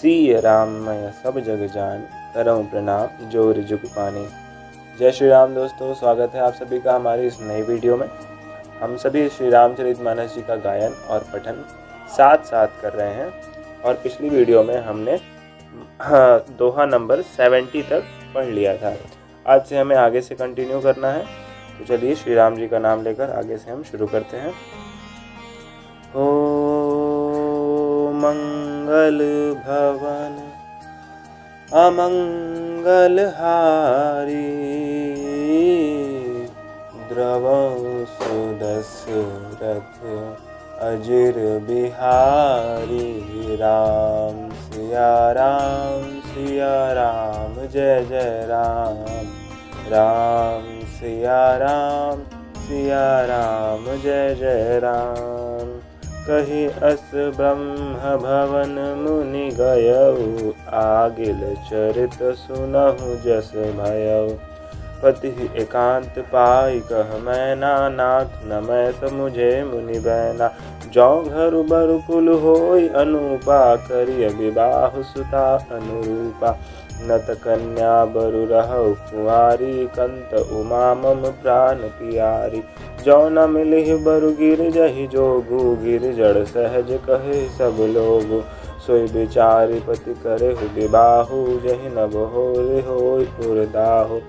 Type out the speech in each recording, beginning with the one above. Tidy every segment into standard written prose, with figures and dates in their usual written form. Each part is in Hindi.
सिय राम मैं सब जग जान, करऊं प्रणाम जोर जुग पानी। जय श्री राम दोस्तों, स्वागत है आप सभी का हमारी इस नई वीडियो में। हम सभी श्री रामचरितमानस जी का गायन और पठन साथ साथ कर रहे हैं और पिछली वीडियो में हमने दोहा नंबर 70 तक पढ़ लिया था। आज से हमें आगे से कंटिन्यू करना है, तो चलिए श्री राम जी का नाम लेकर आगे से हम शुरू करते हैं। हो मंगल भवन अमंगल हारी, द्रवं सुदशरथ अजिर बिहारी। राम सिया राम जय जय राम, राम सिया राम जय जय राम। कही अस ब्रह्म भवन मुनि गयऊ, आगिल चरित सुनहु जस भयऊ। पति एकांत पाई कह मैना, नाथ न मैं समुझे मुनि बैना। जौ घर बर कुल होई अनुपा, करिय विवाह सुता अनुरूपा। नत कन्या बरु रहु कुंवारी, कंत उमा मम प्राण पियारी। जौ न मिलहि बरु गिर जहि जोगु, गिर जड़ सहज कहे सब लोगु। सोई बिचारी पति करहु विबाहु, जहि नभ होय उरदाहु।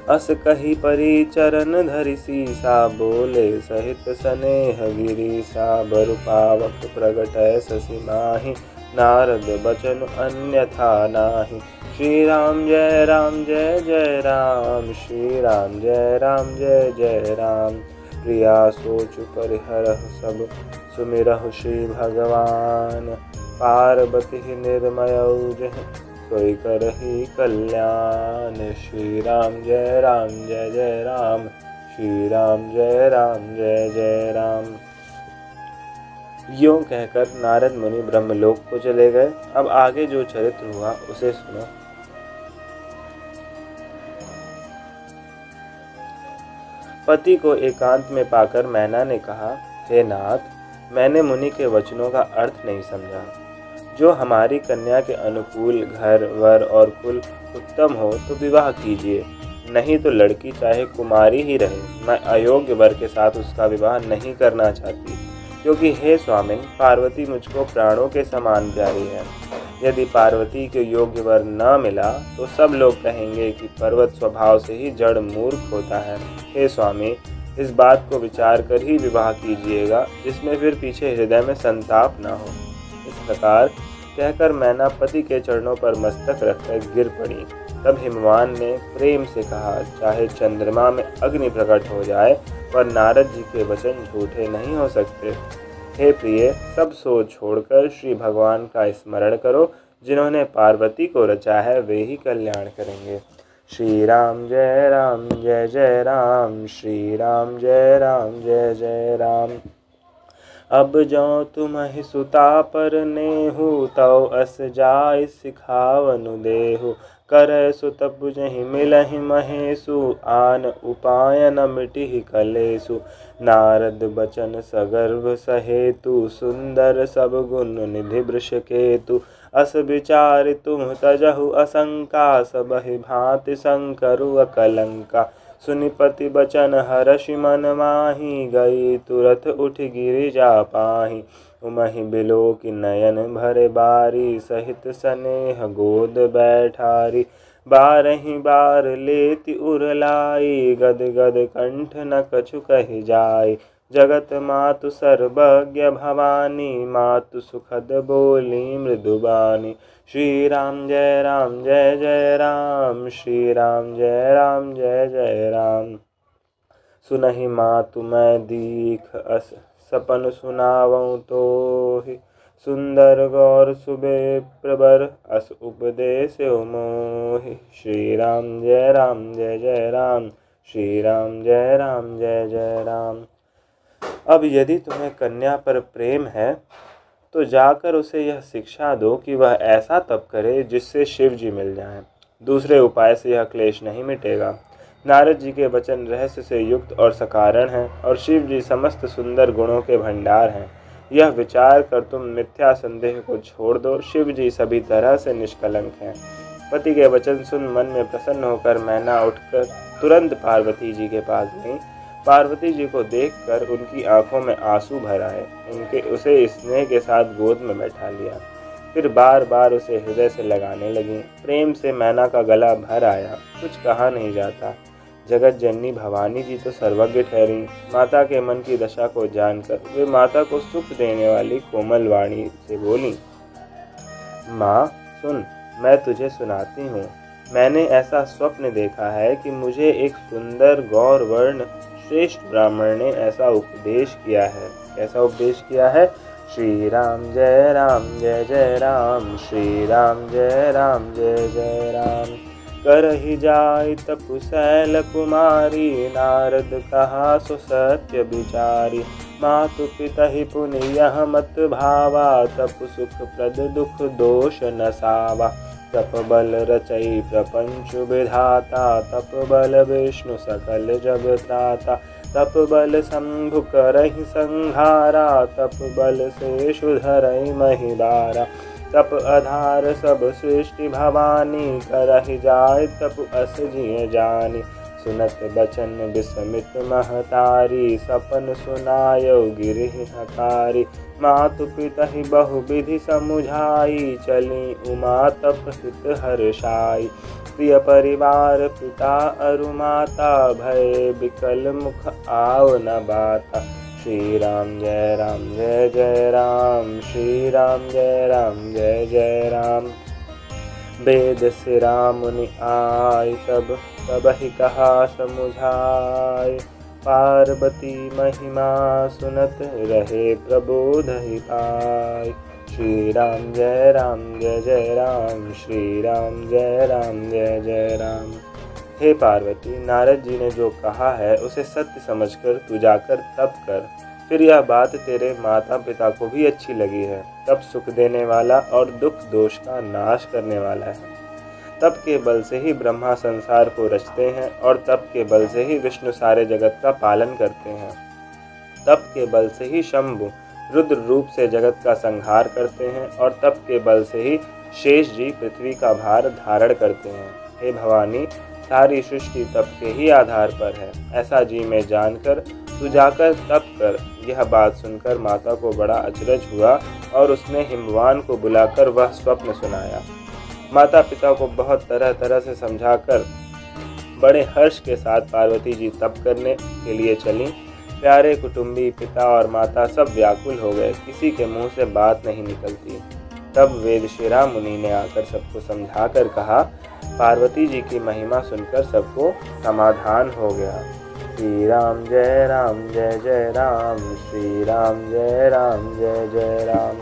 अस कही परी चरण धरि सीसा, बोले सहित स्नेह गिरीसा। बरु पावक प्रगटय शशि माहि, नारद बचन अन्यथा नाही। श्री राम जय जय राम, श्री राम जय जय राम। प्रिया सोच परिहरहु सब, सुमिरहु श्री भगवान। पार्वती निर्मयऊ जहि, सोई करहि कल्याण। श्री राम जय जय राम, श्री राम जय जय राम। यूं कहकर नारद मुनि ब्रह्मलोक को चले गए। अब आगे जो चरित्र हुआ उसे सुनो। पति को एकांत में पाकर मैना ने कहा, हे नाथ, मैंने मुनि के वचनों का अर्थ नहीं समझा। जो हमारी कन्या के अनुकूल घर वर और कुल उत्तम हो तो विवाह कीजिए, नहीं तो लड़की चाहे कुमारी ही रहे। मैं अयोग्य वर के साथ उसका विवाह नहीं करना चाहती, क्योंकि हे स्वामिन, पार्वती मुझको प्राणों के समान प्यारी है। यदि पार्वती के योग्य वर न मिला तो सब लोग कहेंगे कि पर्वत स्वभाव से ही जड़ मूर्ख होता है। हे स्वामी, इस बात को विचार कर ही विवाह कीजिएगा, जिसमें फिर पीछे हृदय में संताप न हो। इस प्रकार कहकर मैना पति के चरणों पर मस्तक रखकर गिर पड़ी। तब हिमवान ने प्रेम से कहा, चाहे चंद्रमा में अग्नि प्रकट हो जाए, पर नारद जी के वचन झूठे नहीं हो सकते। हे प्रिय, सब सोच छोड़कर श्री भगवान का स्मरण करो। जिन्होंने पार्वती को रचा है वे ही कल्याण करेंगे। श्री राम जय जय राम, श्री राम जय जय राम। अब जो तुम्हि सुता पर नेहु, तौ अस जाय सिखावनु देहु। करय सुत बुझहि मिलहि महेशु, आन उपाय न मिटिहि कलेसु। नारद बचन सगर्भ सहेतु, सुंदर सब गुण निधि वृषकेतु। अस विचारि तुम तजहु असंका, सबहि भांति संकरु अकलंका। सुनिपति बचन हर्षि मन माहि, गई तुरत उठ गिरिजा पाहि। उमहि बिलोकि नयन भरे बारी, सहित स्नेह गोद बैठारी। बारहि बार लेति उरलाई, गद गद कंठ न कछु कहि जाय। जगत मातु सर्वज्ञ भवानी, मातु सुखद बोली मृदुबानी। श्री राम जय जय राम, श्री राम जय जय राम। सुनहि मातु मैं दीख अस, सपन सुनावऊँ तोहि। सुंदर गौर सुबे प्रबर, अस उपदेश मोहि। श्री राम जय जय राम, श्री राम जय जय राम। अब यदि तुम्हें कन्या पर प्रेम है तो जाकर उसे यह शिक्षा दो कि वह ऐसा तप करे जिससे शिव जी मिल जाएं। दूसरे उपाय से यह क्लेश नहीं मिटेगा। नारद जी के वचन रहस्य से युक्त और सकारण हैं और शिव जी समस्त सुंदर गुणों के भंडार हैं। यह विचार कर तुम मिथ्या संदेह को छोड़ दो, शिव जी सभी तरह से निष्कलंक हैं। पति के वचन सुन मन में प्रसन्न होकर मैना उठकर तुरंत पार्वती जी के पास गई। पार्वती जी को देखकर उनकी आंखों में आंसू भर आए। उसे स्नेह के साथ गोद में बैठा लिया, फिर बार बार उसे हृदय से लगाने लगी। प्रेम से मैना का गला भर आया। कुछ कहा नहीं जाता। जगत जननी भवानी जी तो सर्वज्ञ ठहरी। माता के मन की दशा को जानकर वे माता को सुख देने वाली कोमल वाणी से बोली, माँ सुन, मैं तुझे सुनाती हूँ। मैंने ऐसा स्वप्न देखा है कि मुझे एक सुंदर गौर वर्ण श्रेष्ठ ब्राह्मण ने ऐसा उपदेश किया है। कैसा उपदेश किया है? श्री राम जय राम, श्री राम जय जय राम। करहि जाय तपुशैल कुमारी, नारद कहा सो सत्य विचारी। मातु पितहि पुनि यह मत भावा, तप सुख प्रद दुख दोष नसावा। तप बल रचई प्रपंच विधाता, तप बल विष्णु सकल जग त्राता। तप बल शंभु करहि संहारा, तप बल शेषु धरई महिबारा। तप आधार सब सृष्टि भवानी, करहि जाय तप अस जिय जानी। सुनत बचन विस्मित महतारी, सपन सुनायो गिरहि हकारी। मातु पितहि बहु विधि समुझाई, चली उमा तप हित हर्षाई। प्रिय परिवार पिता अरु माता, भय बिकल मुख आव न बाता। श्री राम जय राम, श्री राम जय जय राम। वेद सिरा मुनि आय, तब ही कहा समुझाय। पार्वती महिमा सुनत रहे प्रबोध ही पाय। श्री राम जय राम, श्री राम जय जय राम। हे पार्वती, नारद जी ने जो कहा है उसे सत्य समझकर तू जाकर तप कर। फिर यह बात तेरे माता पिता को भी अच्छी लगी है। तप सुख देने वाला और दुख दोष का नाश करने वाला है। तप के बल से ही ब्रह्मा संसार को रचते हैं और तप के बल से ही विष्णु सारे जगत का पालन करते हैं। तप के बल से ही शंभु रुद्र रूप से जगत का संहार करते हैं और तप के बल से ही शेष जी पृथ्वी का भार धारण करते हैं। हे भवानी, सारी सृष्टि तप के ही आधार पर है, ऐसा जी में जानकर तू जाकर तप कर। यह बात सुनकर माता को बड़ा अचरज हुआ और उसने हिमवान को बुलाकर वह स्वप्न सुनाया। माता पिता को बहुत तरह तरह से समझाकर बड़े हर्ष के साथ पार्वती जी तप करने के लिए चलीं। प्यारे कुटुंबी पिता और माता सब व्याकुल हो गए, किसी के मुंह से बात नहीं निकलती। तब वेदशिरा मुनि ने आकर सबको समझाकर कहा। पार्वती जी की महिमा सुनकर सबको समाधान हो गया। श्री राम जय राम, श्री राम जय जय राम।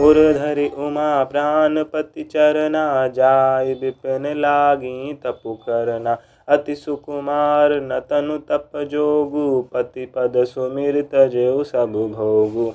उर्धरि उमा प्राणपति चरना, जाय विपिन लागी तपु करना। अति सुकुमार न तनु तप जोगु, पति पद सुमिरत जेउ सब भोगु।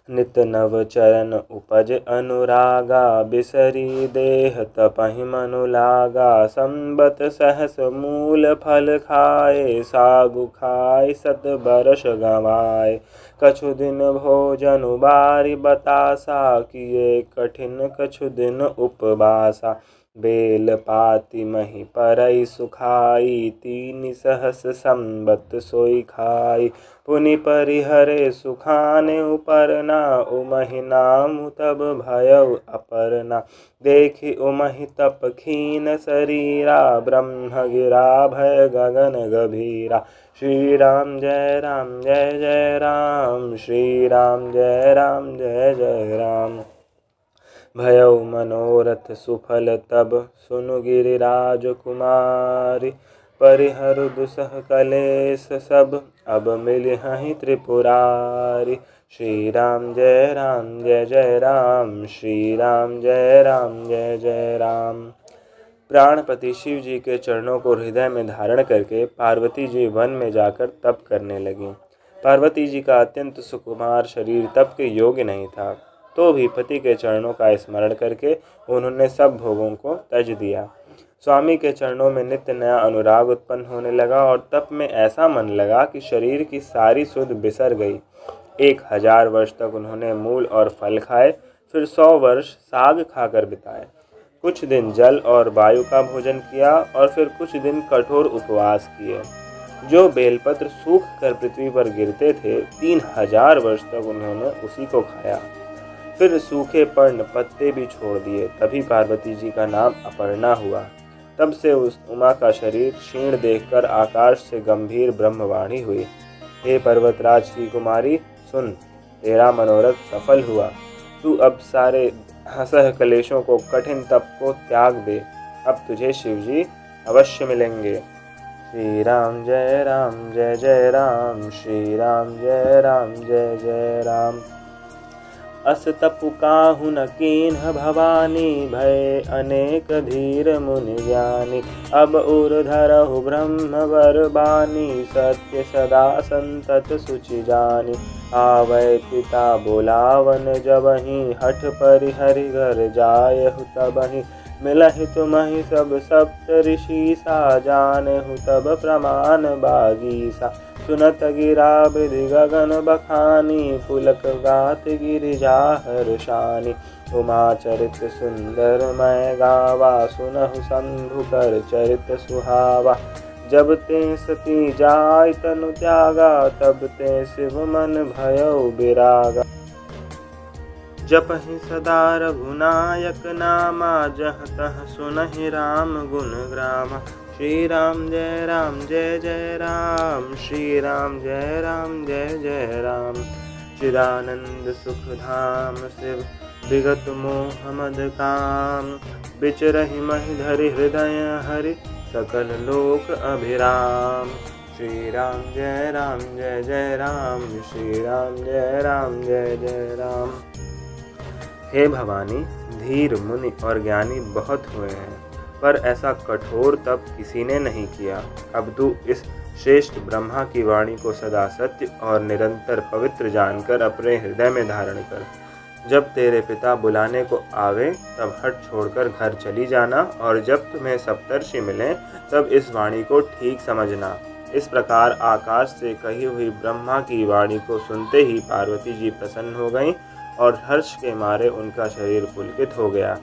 नित नव चरण उपज अनुरागा, बिसरी देह तपहि मनु लागा। संबत सहस मूल फल खाए, सागु खाए सत बरस गवाए। कछु दिन भोजन बारी बतासा, किए कठिन कछु दिन उपवासा। बेल पाती मही परई सुखाई, तीन सहस संबत सोई खाई। पुनि परिहरे सुखाने उपरना, उमहि नाम तब भयउ अपरना। देखि उमहि तप खीन शरीरा, ब्रह्म गिरा भय गगन गभीरा। श्री राम जय राम, श्री राम जय जय राम। भयउ मनोरथ सुफल तब, सुनु गिरिराज कुमारी। परिहरु दुसह कलेश सब, अब मिलिहि त्रिपुरारी। श्री राम जय जय राम, श्री राम जय जय राम। प्राणपति शिव जी के चरणों को हृदय में धारण करके पार्वती जी वन में जाकर तप करने लगी। पार्वती जी का अत्यंत सुकुमार शरीर तप के योग्य नहीं था, तो भी पति के चरणों का स्मरण करके उन्होंने सब भोगों को त्यज दिया। स्वामी के चरणों में नित्य नया अनुराग उत्पन्न होने लगा और तप में ऐसा मन लगा कि शरीर की सारी सुध बिसर गई। 1000 वर्ष तक उन्होंने मूल और फल खाए, फिर 100 वर्ष साग खाकर बिताए। कुछ दिन जल और वायु का भोजन किया और फिर कुछ दिन कठोर उपवास किए। जो बेलपत्र सूख कर पृथ्वी पर गिरते थे, 3000 वर्ष तक उन्होंने उसी को खाया। फिर सूखे पर्ण पत्ते भी छोड़ दिए, तभी पार्वती जी का नाम अपर्णा हुआ। तब से उस उमा का शरीर क्षीण देखकर आकाश से गंभीर ब्रह्मवाणी हुई। हे पर्वतराज की कुमारी, सुन, तेरा मनोरथ सफल हुआ। तू अब सारे असह क्लेशों को, कठिन तप को त्याग दे। अब तुझे शिवजी अवश्य मिलेंगे। श्री राम जय राम, श्री राम जय जय राम। अस तपु काहु न कीन्ह भवानी, भय अनेक धीर मुनि ज्ञानी। अब उर धरहु ब्रह्म वर बानी, सत्य सदा संतत सुचि जानी। आवै पिता बोलावन जबहि, हठ परिहरि घर जायहु तबहि। मिलहि तुम्हि सब सप्त ऋषि सा, जानहु तब प्रमाण बागीसा। सुनत गिरा बिधि गगन बखानी, पुलक गात गिरिजा हर्षानि। उमा चरित सुंदर मैं गावा, सुनहु शंभु कर चरित सुहावा। जब ते सती जाय तनु त्यागा, तब ते शिव मन भयउ बिरागा। जपहि सदा रघुनायक नामा, जह तह सुनहि राम गुण ग्रामा। श्री राम जय राम, श्री राम जय राम। चिदानंद सुख धाम शिव, विगत मोह मद काम। बिचरहि महि धरि हृदय हरि, सकल लोक अभिराम। श्री राम जय राम, श्री राम जय राम। हे भवानी, धीर मुनि और ज्ञानी बहुत हुए हैं, पर ऐसा कठोर तप किसी ने नहीं किया। अब तू इस श्रेष्ठ ब्रह्मा की वाणी को सदा सत्य और निरंतर पवित्र जानकर अपने हृदय में धारण कर। जब तेरे पिता बुलाने को आवे, तब हट छोड़कर घर चली जाना, और जब तुम्हें सप्तर्षि मिलें, तब इस वाणी को ठीक समझना। इस प्रकार आकाश से कही हुई ब्रह्मा की वाणी को सुनते ही पार्वती जी प्रसन्न हो गईं और हर्ष के मारे उनका शरीर पुलकित हो गया।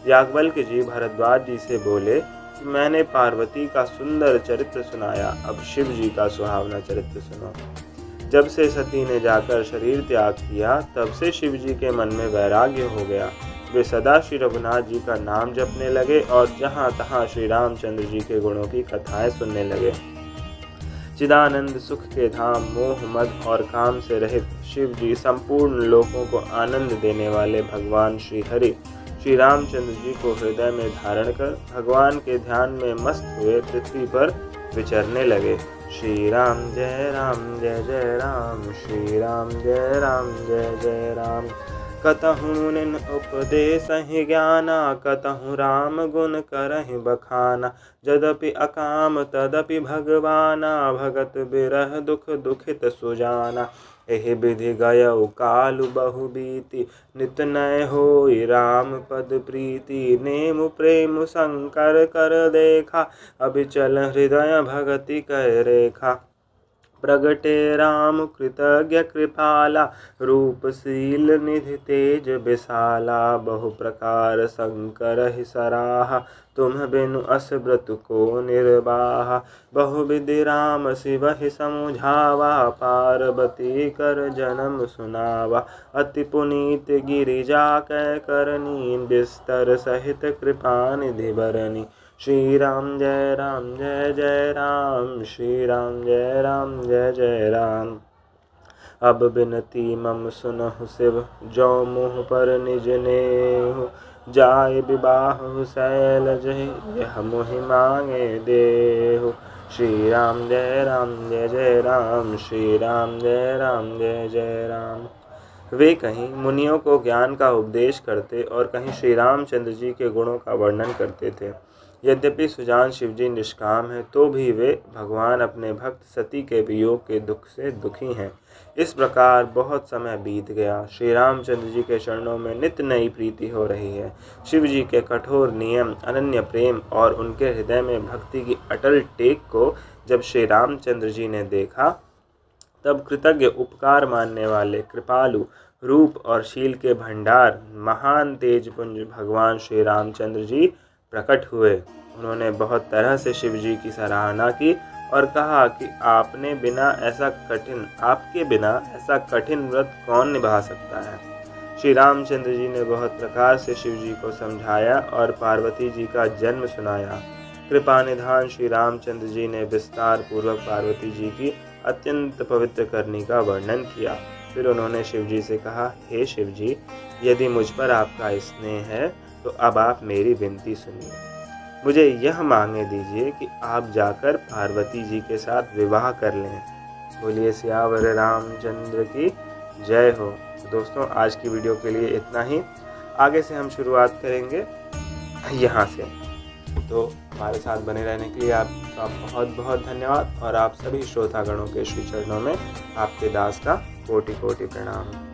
याज्ञवल्क्य जी भरद्वाज जी से बोले कि मैंने पार्वती का सुंदर चरित्र सुनाया, अब शिव जी का सुहावना चरित्र सुनो। जब से सती ने जाकर शरीर त्याग किया, तब से शिव जी के मन में वैराग्य हो गया। वे सदा श्री रघुनाथ जी का नाम जपने लगे और जहाँ तहाँ श्री रामचंद्र जी के गुणों की कथाएं सुनने लगे। चिदानंद सुख के धाम, मोह मद और काम से रहित शिव जी, संपूर्ण लोकों को आनंद देने वाले भगवान श्री हरि श्री रामचंद्र जी को हृदय में धारण कर भगवान के ध्यान में मस्त हुए पृथ्वी पर विचरने लगे। श्री राम जय राम, श्री राम जय राम। कतहु मुनिन उपदेसहि ज्ञाना, कतहु राम गुण करहि बखाना। यद्यपि अकाम तदपि भगवाना, भगत बिरह दुख दुखित सुजाना। एहि विधि गयउ कालु बहु बीति, नित नय होई राम पद प्रीति। नेमु प्रेम शंकर कर देखा, अबिचल हृदय भगति कै रेखा। प्रगटे राम कृतज्ञ कृपाला, रूपशील निधि तेज विशाला। बहु प्रकार शंकर ही सराहा, तुम बिनु अस व्रत को निर्वाहा। बहु विधि राम शिव ही समुझावा, पार्वती कर जन्म सुनावा। अति पुनीत गिरिजा कै करनी, बिस्तर सहित कृपा निधि बरनी। श्री राम जय राम, श्री राम जय राम। अब बिनती मम सुनहु शिव, जो मुँह पर निज नेहु। जाय विवाह शैलज यह मोहि मांगे देहु। श्री राम जय राम, श्री राम जय राम। वे कहीं मुनियों को ज्ञान का उपदेश करते और कहीं श्री रामचंद्र जी के गुणों का वर्णन करते थे। यद्यपि सुजान शिवजी निष्काम हैं, तो भी वे भगवान अपने भक्त सती के वियोग के दुख से दुखी हैं। इस प्रकार बहुत समय बीत गया। श्री रामचंद्र जी के चरणों में नित्य नई प्रीति हो रही है। शिव जी के कठोर नियम, अनन्य प्रेम और उनके हृदय में भक्ति की अटल टेक को जब श्री रामचंद्र जी ने देखा, तब कृतज्ञ, उपकार मानने वाले, कृपालु, रूप और शील के भंडार, महान तेजपुंज भगवान श्री रामचंद्र जी प्रकट हुए। उन्होंने बहुत तरह से शिव जी की सराहना की और कहा कि आपके बिना ऐसा कठिन व्रत कौन निभा सकता है। श्री रामचंद्र जी ने बहुत प्रकार से शिव जी को समझाया और पार्वती जी का जन्म सुनाया। कृपा निधान श्री रामचंद्र जी ने विस्तार पूर्वक पार्वती जी की अत्यंत पवित्र करनी का वर्णन किया। फिर उन्होंने शिव जी से कहा, हे शिव जी, यदि मुझ पर आपका स्नेह है तो अब आप मेरी विनती सुनिए। मुझे यह मांगने दीजिए कि आप जाकर पार्वती जी के साथ विवाह कर लें। बोलिए सियावर रामचंद्र की जय हो। दोस्तों, आज की वीडियो के लिए इतना ही। आगे से हम शुरुआत करेंगे यहाँ से। तो हमारे साथ बने रहने के लिए आपका बहुत बहुत धन्यवाद और आप सभी श्रोतागणों के श्री चरणों में आपके दास का कोटि कोटि प्रणाम।